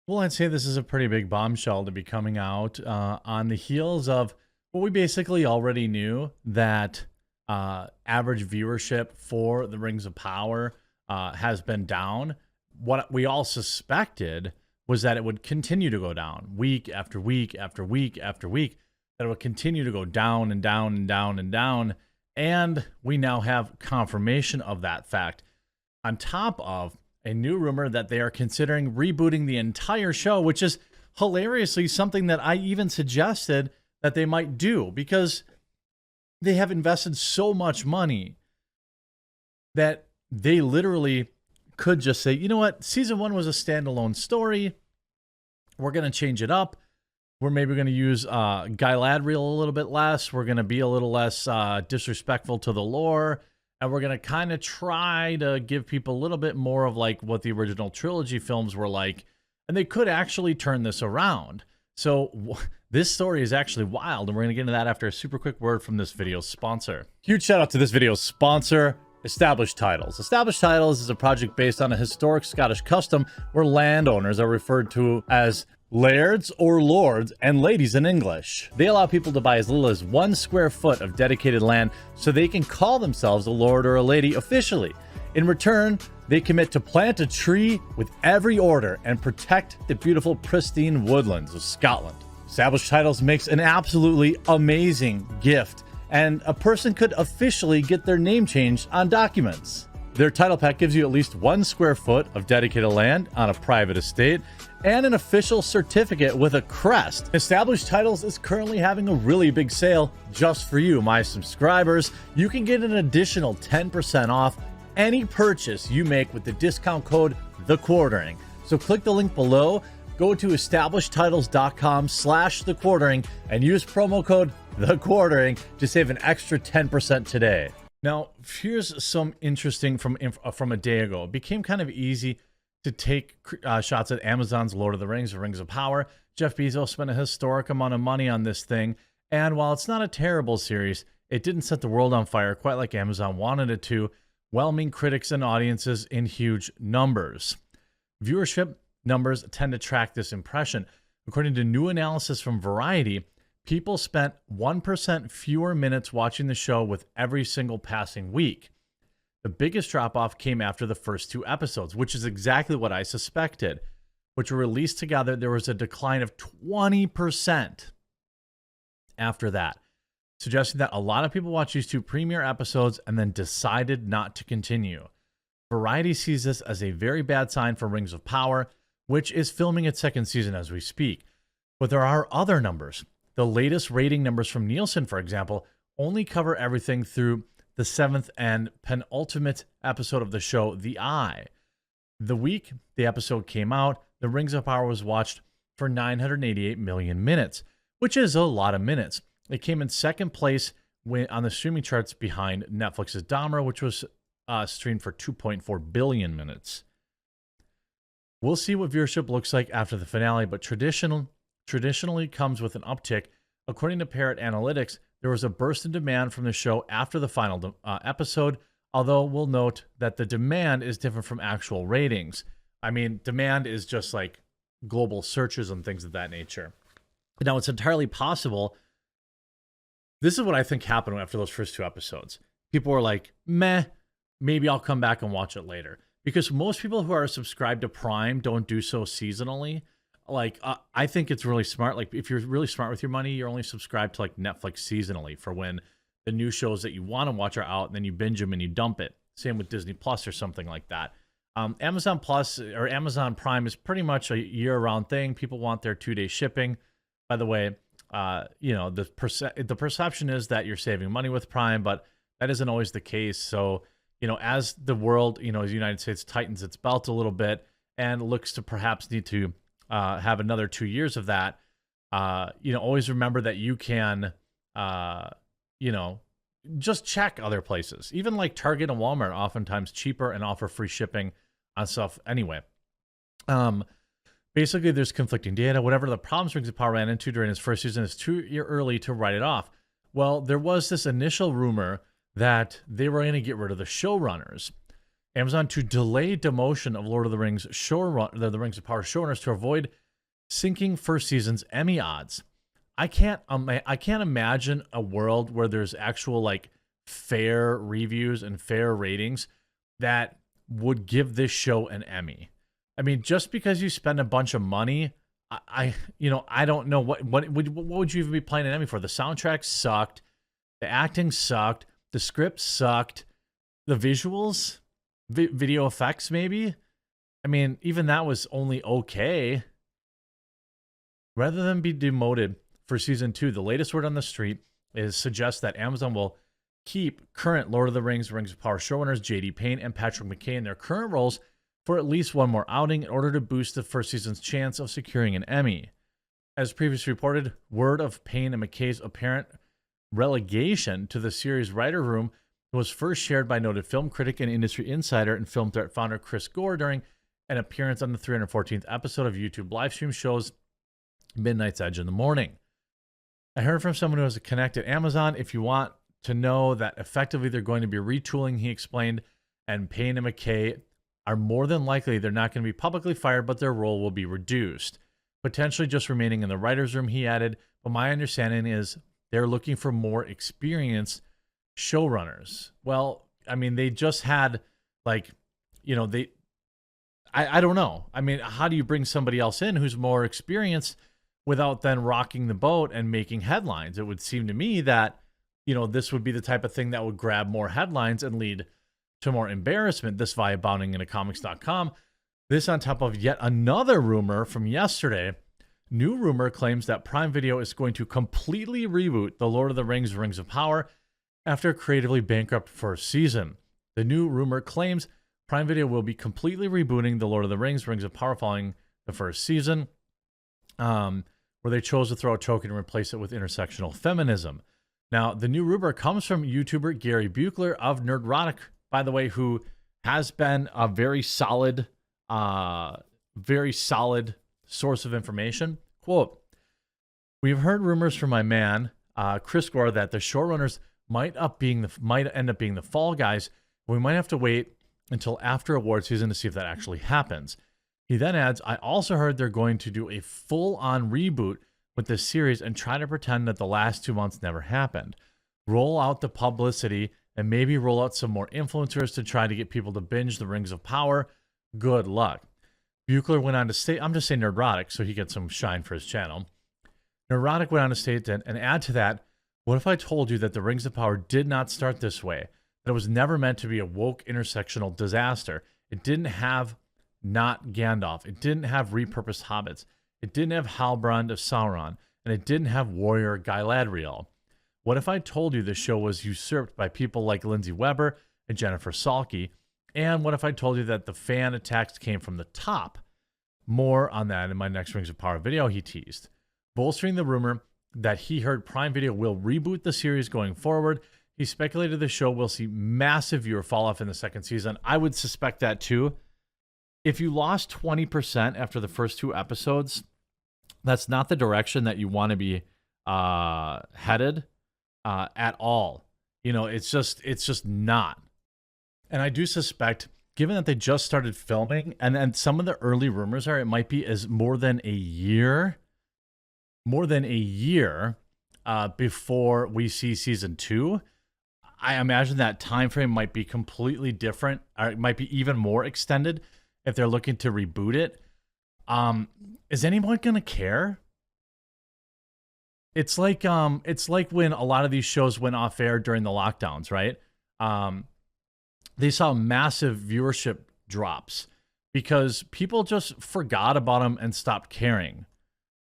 Well, I'd say this is a pretty big bombshell to be coming out on the heels of what we basically already knew that average viewership for the Rings of Power has been down. What we all suspected was that it would continue to go down week after week after week after week, that it would continue to go down and down and down and down. And we now have confirmation of that fact, on top of a new rumor that they are considering rebooting the entire show, which is hilariously something that I even suggested that they might do, because they have invested so much money that they literally could just say, you know what, season 1 was a standalone story. We're going to change it up. We're maybe going to use Galadriel a little bit less. We're going to be a little less disrespectful to the lore. And we're going to kind of try to give people a little bit more of like what the original trilogy films were like. And they could actually turn this around. So this story is actually wild. And we're going to get into that after a super quick word from this video's sponsor. Huge shout out to this video's sponsor, Established Titles. Established Titles is a project based on a historic Scottish custom where landowners are referred to as lairds or lords and ladies in English. They allow people to buy as little as 1 square foot of dedicated land so they can call themselves a lord or a lady officially. In return, they commit to plant a tree with every order and protect the beautiful pristine woodlands of Scotland. Established Titles makes an absolutely amazing gift, and a person could officially get their name changed on documents. Their title pack gives you at least 1 square foot of dedicated land on a private estate and an official certificate with a crest. Established Titles is currently having a really big sale just for you, my subscribers. You can get an additional 10% off any purchase you make with the discount code TheQuartering. So click the link below, go to establishedtitles.com/TheQuartering and use promo code TheQuartering to save an extra 10% today. Now, here's some interesting from a day ago. It became kind of easy to take shots at Amazon's Lord of the Rings, or Rings of Power. Jeff Bezos spent a historic amount of money on this thing, and while it's not a terrible series, it didn't set the world on fire quite like Amazon wanted it to, whelming critics and audiences in huge numbers. Viewership numbers tend to track this impression. According to new analysis from Variety, people spent 1% fewer minutes watching the show with every single passing week. The biggest drop-off came after the first 2 episodes, which is exactly what I suspected. Which were released together, there was a decline of 20% after that, suggesting that a lot of people watched these 2 premiere episodes and then decided not to continue. Variety sees this as a very bad sign for Rings of Power, which is filming its 2nd season as we speak. But there are other numbers. The latest rating numbers from Nielsen, for example, only cover everything through the 7th and penultimate episode of the show, The Eye. The week the episode came out, The Rings of Power was watched for 988 million minutes, which is a lot of minutes. It came in 2nd place on the streaming charts behind Netflix's Dahmer, which was streamed for 2.4 billion minutes. We'll see what viewership looks like after the finale, but traditionally comes with an uptick. According to Parrot Analytics, there was a burst in demand from the show after the final episode, although we'll note that the demand is different from actual ratings. I mean, demand is just like global searches and things of that nature. Now, it's entirely possible. This is what I think happened after those first 2 episodes. People were like, meh, maybe I'll come back and watch it later. Because most people who are subscribed to Prime don't do so seasonally. Like, I think it's really smart. Like, if you're really smart with your money, you're only subscribed to like Netflix seasonally for when the new shows that you want to watch are out, and then you binge them and you dump it. Same with Disney Plus or something like that. Amazon Plus or Amazon Prime is pretty much a year-round thing. People want their 2-day shipping. By the way, you know, the perception is that you're saving money with Prime, but that isn't always the case. So, you know, as the world, you know, as the United States tightens its belt a little bit and looks to perhaps need to have another 2 years of that, you know, always remember that you can, you know, just check other places. Even like Target and Walmart are oftentimes cheaper and offer free shipping on stuff anyway. Basically, there's conflicting data. Whatever the problems Rings of Power ran into during its first season, is too early to write it off. Well, there was this initial rumor that they were going to get rid of the showrunners. Amazon to delay demotion of Lord of the Rings the Rings of Power showrunners to avoid sinking first season's Emmy odds. I can't imagine a world where there's actual like fair reviews and fair ratings that would give this show an Emmy. I mean, just because you spend a bunch of money, I don't know what would you even be playing an Emmy for? The soundtrack sucked, the acting sucked, the script sucked, the visuals, video effects maybe. I mean, even that was only okay. Rather than be demoted for season 2, the latest word on the street suggests that Amazon will keep current Lord of the Rings, Rings of Power showrunners J.D. Payne and Patrick McKay in their current roles for at least one more outing in order to boost the first season's chance of securing an Emmy. As previously reported, word of Payne and McKay's apparent relegation to the series' writer room was first shared by noted film critic and industry insider and Film Threat founder Chris Gore during an appearance on the 314th episode of YouTube livestream shows Midnight's Edge in the Morning. I heard from someone who has a connect at Amazon. If you want to know that effectively they're going to be retooling, he explained, and Payne and McKay are more than likely they're not going to be publicly fired, but their role will be reduced. Potentially just remaining in the writer's room, he added, but my understanding is they're looking for more experienced showrunners. Well, I mean, they just had I don't know. I mean, how do you bring somebody else in who's more experienced without then rocking the boat and making headlines? It would seem to me that, this would be the type of thing that would grab more headlines and lead to more embarrassment, this via bounding into comics.com. This on top of yet another rumor from yesterday. New rumor claims that Prime Video is going to completely reboot The Lord of the Rings, Rings of Power after a creatively bankrupt first season. The new rumor claims Prime Video will be completely rebooting The Lord of the Rings, Rings of Power following the first season, where they chose to throw a token and replace it with intersectional feminism. Now, the new rumor comes from YouTuber Gary Buechler of Nerdrotic, by the way, who has been a very solid source of information. Quote, we've heard rumors from my man, Chris Gore, that the showrunners might end up being the Fall Guys. We might have to wait until after award season to see if that actually happens. He then adds, I also heard they're going to do a full-on reboot with this series and try to pretend that the last 2 months never happened. Roll out the publicity and maybe roll out some more influencers to try to get people to binge the Rings of Power. Good luck. Buechler went on to state, I'm just saying Nerdrotic so he gets some shine for his channel. Nerdrotic went on to state and add to that, what if I told you that the Rings of Power did not start this way? That it was never meant to be a woke intersectional disaster. It didn't have not Gandalf. It didn't have repurposed hobbits. It didn't have Halbrand of Sauron. And it didn't have warrior Galadriel. What if I told you the show was usurped by people like Lindsay Weber and Jennifer Salke? And what if I told you that the fan attacks came from the top? More on that in my next Rings of Power video, he teased. Bolstering the rumor that he heard Prime Video will reboot the series going forward, he speculated the show will see massive viewer fall-off in the second season. I would suspect that too. If you lost 20% after the first 2 episodes, that's not the direction that you want to be headed at all. It's just not. And I do suspect, given that they just started filming, and some of the early rumors are it might be as more than a year before we see season 2. I imagine that time frame might be completely different, or it might be even more extended if they're looking to reboot it. Is anyone gonna care? It's like when a lot of these shows went off air during the lockdowns, right? They saw massive viewership drops because people just forgot about them and stopped caring.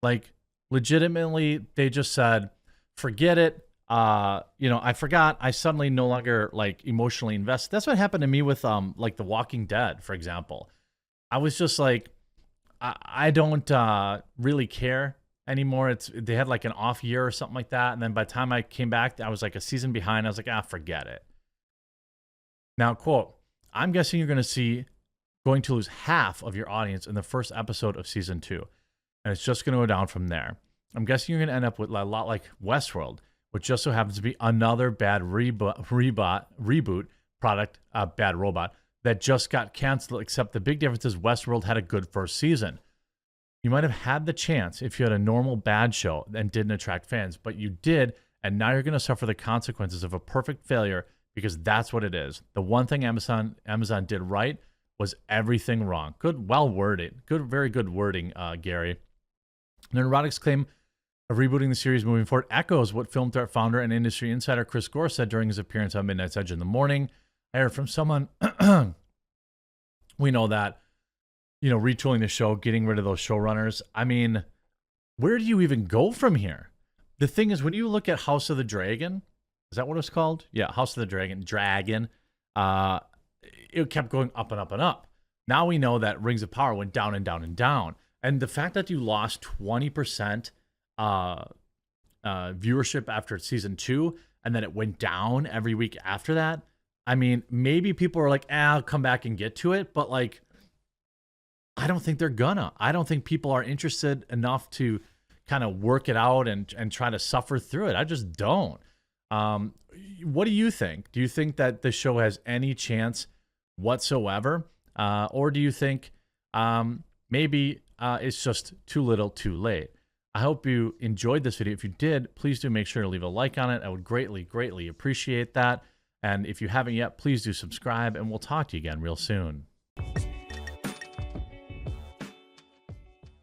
Like, legitimately, they just said, forget it. I forgot. I suddenly no longer emotionally invest. That's what happened to me with The Walking Dead, for example. I was just like, I don't really care anymore. They had an off year or something like that. And then by the time I came back, I was a season behind. I was like, forget it. Now, quote, I'm guessing you're going to lose half of your audience in the first episode of season 2. And it's just going to go down from there. I'm guessing you're going to end up with a lot like Westworld, which just so happens to be another bad reboot product, Bad Robot. that just got canceled, except the big difference is Westworld had a good first season. You might have had the chance if you had a normal bad show and didn't attract fans, but you did, and now you're going to suffer the consequences of a perfect failure because that's what it is. The one thing Amazon did right was everything wrong. Good, well worded. Good, very good wording, Gary. Neurotic's claim of rebooting the series moving forward echoes what Film Threat founder and industry insider Chris Gore said during his appearance on Midnight's Edge in the morning. I heard from someone, we know that, you know, retooling the show, getting rid of those showrunners. I mean, where do you even go from here? The thing is, when you look at House of the Dragon, is that what it's called? Yeah, House of the Dragon. It kept going up and up and up. Now we know that Rings of Power went down and down and down. And the fact that you lost 20% viewership after season 2, and then it went down every week after that. I mean, maybe people are like, I'll come back and get to it. But like, I don't think they're gonna. I don't think people are interested enough to kind of work it out and try to suffer through it. I just don't. What do you think? Do you think that the show has any chance whatsoever? Or do you think maybe it's just too little too late? I hope you enjoyed this video. If you did, please do make sure to leave a like on it. I would greatly, greatly appreciate that. And if you haven't yet, please do subscribe, and we'll talk to you again real soon.